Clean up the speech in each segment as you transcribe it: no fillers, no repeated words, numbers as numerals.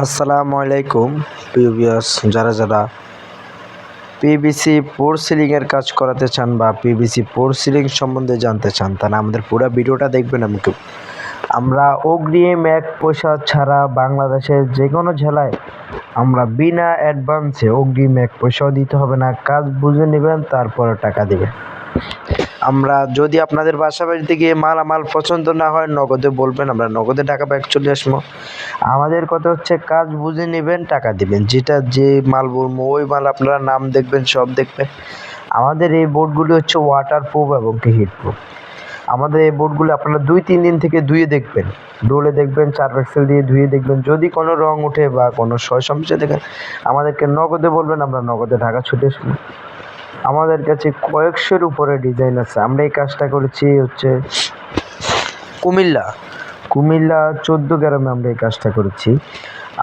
আসসালামু আলাইকুম প্রিয় ভিউয়ার্স, যারা পিভিসি ফ্লোর সিলিংয়ের কাজ করাতে চান বা পিভিসি ফ্লোর সিলিং সম্বন্ধে জানতে চান, তাহলে আমাদের পুরো ভিডিওটা দেখবেন। আমরা অগ্রিম এক পয়সা ছাড়া বাংলাদেশের যে কোনো জেলায় আমরা বিনা অ্যাডভান্সে অগ্রিম এক পয়সাও দিতে হবে না, কাজ বুঝে নেবেন তারপরে টাকা দেবেন। আমরা যদি আপনাদের বাসা বাড়িতে গিয়ে মালামাল পছন্দ না হয় নগদে বলবেন, আমরা নগদে টাকা ব্যাক চলে আসবো। আমাদের কথা হচ্ছে কাজ বুঝে নেবেন, টাকা দিবেন। যেটা যে মাল বলবো ওই মাল আপনারা নাম দেখবেন, সব দেখবেন। আমাদের এই বোর্ডগুলি হচ্ছে ওয়াটারপ্রুফ এবং কি হিটপ্রুফ। আমাদের এই বোর্ডগুলো আপনারা 2-3 দিন থেকে ধুয়ে দেখবেন, ডোলে দেখবেন, সার্ফ এক্সেল দিয়ে ধুয়ে দেখবেন। যদি কোনো রং ওঠে বা কোনো সমস্যা দেখেন আমাদেরকে নগদে বলবেন, আমরা নগদে ঢাকা ছুটে আসবো। আমাদের কাছে কয়েকশোর উপরে ডিজাইন আছে। আমরা এই কাজটা করেছি হচ্ছে কুমিল্লা 14 গ্রামে আমরা এই কাজটা করেছি।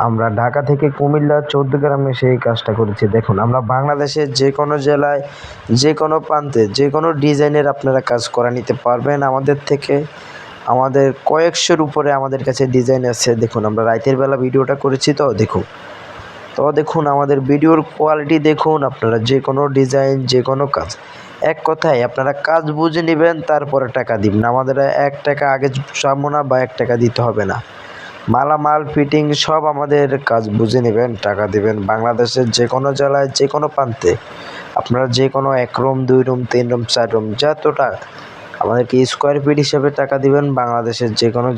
আমরা ঢাকা থেকে কুমিল্লা 14 গ্রামে সেই কাজটা করেছি। দেখুন, আমরা বাংলাদেশের যে কোনো জেলায় যে কোনো প্রান্তে যে কোনো ডিজাইনের আপনারা কাজ করা নিতে পারবেন আমাদের থেকে। আমাদের কয়েকশোর উপরে আমাদের কাছে ডিজাইন আছে। দেখুন, আমরা রাতের বেলা ভিডিওটা করেছি, দেখুন আমাদের ভিডিওর কোয়ালিটি দেখুন। আপনারা যে কোনো ডিজাইন যে কোনো কাজ, এক কথায় আপনারা কাজ বুঝে নেবেন তারপরে টাকা দিবেন। আমাদের 1 টাকা আগে চাবো না বা 1 টাকা দিতে হবে না। মালামাল ফিটিং সব আমাদের কাজ বুঝে নেবেন, টাকা দিবেন। বাংলাদেশের যে কোনো জেলায় যে কোনো প্রান্তে আপনারা যে কোনো 1 রুম 2 রুম 3 রুম 4 রুম যতটা আমাদেরকে স্কোয়ার ফিট হিসাবে টাকা দিবেন। বাংলাদেশের যে কোনো